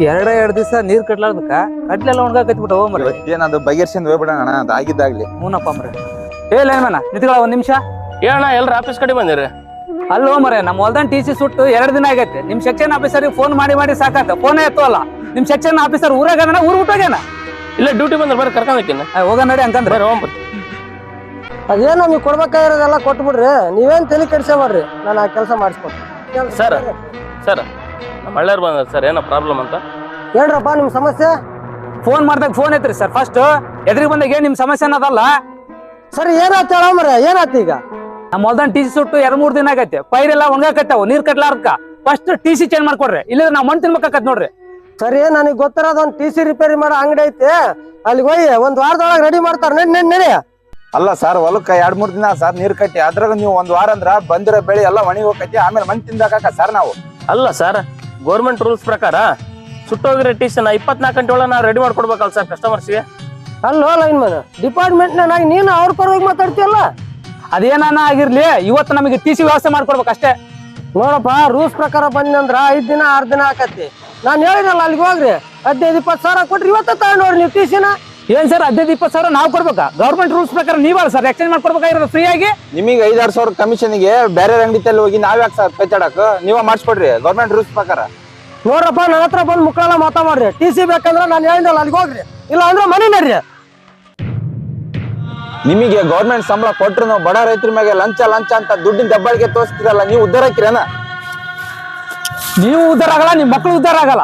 ಎರಡ್ ದಿವಸ ನೀರ್ ಕಟ್ಲಾರ್ದಕ್ಕ ಕಟ್ಲೆಲ್ಲ ಒಣಗಾಕತ್ಬಿಟ್ಟು ಹೋಗ್ ಮರ. ಏನದು ಬಗೆರ್ಸಿಂದ ಹೋಗ್ಬಿಡೋಣ ಅಣ್ಣ, ಅದು ಆಗಿದ್ದಾಗ್ಲಿ. ಹ್ಞೂನಪ್ಪ ಮರ. ಏ ಲೈನ್ಮನ ನಿಂತ್ಕೊಳ ಒಂದ್ ನಿಮಿಷ. ಏನ ಎಲ್ರ ಆಫೀಸ್ ಕಡೆ ಬಂದಿರಿ? ಅಲ್ಲೋ ಮರೆ, ನಮ್ಮ ಹೊಲ್ದನ್ ಟಿ ಸಿ ಸುಟ್ಟು 2 ದಿನ ಆಗೈತೆ. ನಿಮ್ ಸೆಕ್ಷನ್ ಆಫೀಸರ್ಗೆ ಫೋನ್ ಮಾಡಿ ಸಾಕಾತ, ಫೋನೇ ಎತ್ತುವಲ್ಲ. ನಿಮ್ ಸೆಕ್ಷನ್ ಆಫೀಸರ್ ಊರಾಗನ ಊರ್ ಬಿಟ್ಟೋಗ್ಯಾನ. ಇಲ್ಲ ಡ್ಯೂಟಿ ಬಂದ್ರೆ ಬರ್ರಿ ಕರ್ಕೊಂಡಕ್ಕಿನ್ನ ಹೋಗ ನಡಿ ಅಂತಂದ್ರೆ ಅದೇನ್ ನಮಗೆ ಕೊಡ್ಬೇಕಾಗಿರೋದೆಲ್ಲ ಕೊಟ್ಬಿಡ್ರಿ, ನೀವೇನ್ ತಲೆ ಕೆಡ್ಸೇಬೇಡ್ರಿ, ನಾನು ಆ ಕೆಲಸ ಮಾಡಿಸ್ಕೊಡ್ತೀನಿ. ಸರ್ ನಮ್ಮ ಹಳ್ಳ್ಯಾರು ಬಂದ ಸರ್, ಏನೋ ಪ್ರಾಬ್ಲಮ್ ಅಂತ. ಹೇಳ್ರಪ್ಪ ನಿಮ್ ಸಮಸ್ಯೆ. ಫೋನ್ ಮಾಡ್ದಾಗ ಫೋನ್ ಐತ್ರಿ ಸರ್. ಫಸ್ಟ್ ಎದುರಿಗೆ ಬಂದಾಗ ಏನ್ ನಿಮ್ ಸಮಸ್ಯೆ ಅನ್ನೋದಲ್ಲ. ಸರಿ ಏನಾಯ್ತು ಹೇಳ ಮರ, ಏನಾಯ್ತು ಈಗ? ನಮ್ಮ ಹೊಲ್ದನ್ ಟಿ ಸಿ ಸುಟ್ಟು 2-3 ದಿನ ಆಗೈತೆ. ಪೈರೆಲ್ಲ ಒಣಗಾಕತ್ತಾವ ನೀರ್ ಕಟ್ಲಾರ್ದಕ್ಕ. ಫಸ್ಟ್ ಟಿ ಸಿ ಚೇಂಜ್ ಮಾಡ್ಕೊಡ್ರಿ, ಇಲ್ಲಿದ್ರೆ ನಾವ್ ಮಣ್ಣು ತಿನ್ಬೇಕಾಕತ್ ನೋಡ್ರಿ. ಸರಿ, ನನಗೆ ಗೊತ್ತಿರೋದು ಒಂದು ಟಿ ಸಿ ರಿಪೇರಿ ಮಾಡೋ ಅಂಗಡಿ ಐತೆ, ಅಲ್ಲಿಗೆ ಹೋಗಿ 1 ವಾರದೊಳಗೆ ರೆಡಿ ಮಾಡ್ತಾರೆ. ನಡಿ. ಅಲ್ಲ ಸರ್, ಹೊಲಕ್ಕ 2-3 ದಿನ ಸರ್ ನೀರ್ ಕಟ್ಟಿ, ಅದ್ರಾಗ ನೀವು 1 ವಾರ ಅಂದ್ರ ಬಂದಿರೋ ಬೆಳೆ ಎಲ್ಲ ಒಣಗಿ ಹೋಗತಿ, ಆಮೇಲೆ ಮಣ್ಣು ತಿಂದಾಕ ಸರ್ ನಾವು. ಅಲ್ಲ ಸರ್, ಗೌರ್ಮೆಂಟ್ ರೂಲ್ಸ್ ಪ್ರಕಾರ ಸುಟ್ಟೋಗಿರೋ ಟಿ ಸಿ 24 ಗಂಟೆ ಒಳಗೆ ನಾವು ರೆಡಿ ಮಾಡ್ಕೊಡ್ಬೇಕಲ್ಲ ಸರ್ ಕಸ್ಟಮರ್ಸ್ಗೆ. ಅಲ್ಲೋ ಲೈನ್ ಮನ್ ಡಿಪಾರ್ಟ್ಮೆಂಟ್ನಾಗ ನೀನು ಅವ್ರ ಪರವಾಗಿ ಮಾತಾಡ್ತೀಯಲ್ಲ. ಅದೇನಾನ ಆಗಿರ್ಲಿ, ಇವತ್ತು ನಮಗೆ ಟಿ ಸಿ ವ್ಯವಸ್ಥೆ ಮಾಡ್ಕೊಡ್ಬೇಕು ಅಷ್ಟೇ. ನೋಡಪ್ಪ, ರೂಲ್ಸ್ ಪ್ರಕಾರ ಬಂದಂದ್ರ 5 ದಿನ 6 ದಿನ ಆಕತಿ. ನಾನು ಹೇಳಿದ್ರಲ್ಲ ಅಲ್ಲಿಗೆ ಹೋಗ್ರಿ, 15-20 ಸಾವಿರ ಕೊಟ್ರಿ ಇವತ್ತ ತಗೊಂಡೋಡ್ರಿ ನೀವು ಟಿ ಸಿನ. ಏನ್ ಸರ್ 15-20 ಸಾವಿರ ನಾವು ಕೊಡ್ಬೇಕಾ? ಗೌರ್ಮೆಂಟ್ ರೂಲ್ಸ್ ಪ್ರಕಾರ ನೀವಲ್ಲ ಸರ್ ಎಕ್ಸ್ಚೇಂಜ್ ಮಾಡ್ಕೊಡ್ಬೇಕಾಗಿರೋದು ಫ್ರೀ ಆಗಿ. ನಿಮಗೆ 5-6 ಸಾವಿರ ಕಮಿಷನ್ಗೆ ಬೇರೆ ಅಂಗಡಿ ಹೋಗಿ ನಾವ್ಯಾಕೆ ಸರ್ ಕಚ್ಚಾಡಕ್? ನೀವ ಮಾಡಿಸ್ಕೊಡ್ರಿ ಗೌರ್ಮೆಂಟ್ ರೂಲ್ಸ್ ಪ್ರಕಾರ. ನೋಡ್ರಪ್ಪ, ನನ್ನ ಹತ್ರ ಬಂದು ಮುಕ್ಕಳೆಲ್ಲ ಮಾತಾಡ್ರಿ. ಟಿ ಸಿ ಬೇಕಂದ್ರೆ ನಾನು ಹೇಳಿದ್ರಲ್ಲ ಅಲ್ಲಿಗೆ ಹೋಗ್ರಿ, ಇಲ್ಲ ಅಂದ್ರೆ ಮನೆ ನಡ್ರಿ. ನಿಮಗೆ ಗೌರ್ಮೆಂಟ್ ಸಂಬಳ ಕೊಟ್ರು ನಾವು ಬಡ ರೈತರ ಮೇಲೆ ಲಂಚ ಅಂತ ದುಡ್ಡಿನ ದಬ್ಬಾಳಿಕೆ ತೋರಿಸ್ತಿರಲ್ಲ, ನೀವು ಉದ್ದಾರ ಹಾಕಿರೇನ? ನೀವು ಉದ್ದಾರ ಆಗಲ್ಲ, ನಿಮ್ ಮಕ್ಳು ಉದ್ದಾರ ಆಗಲ್ಲ.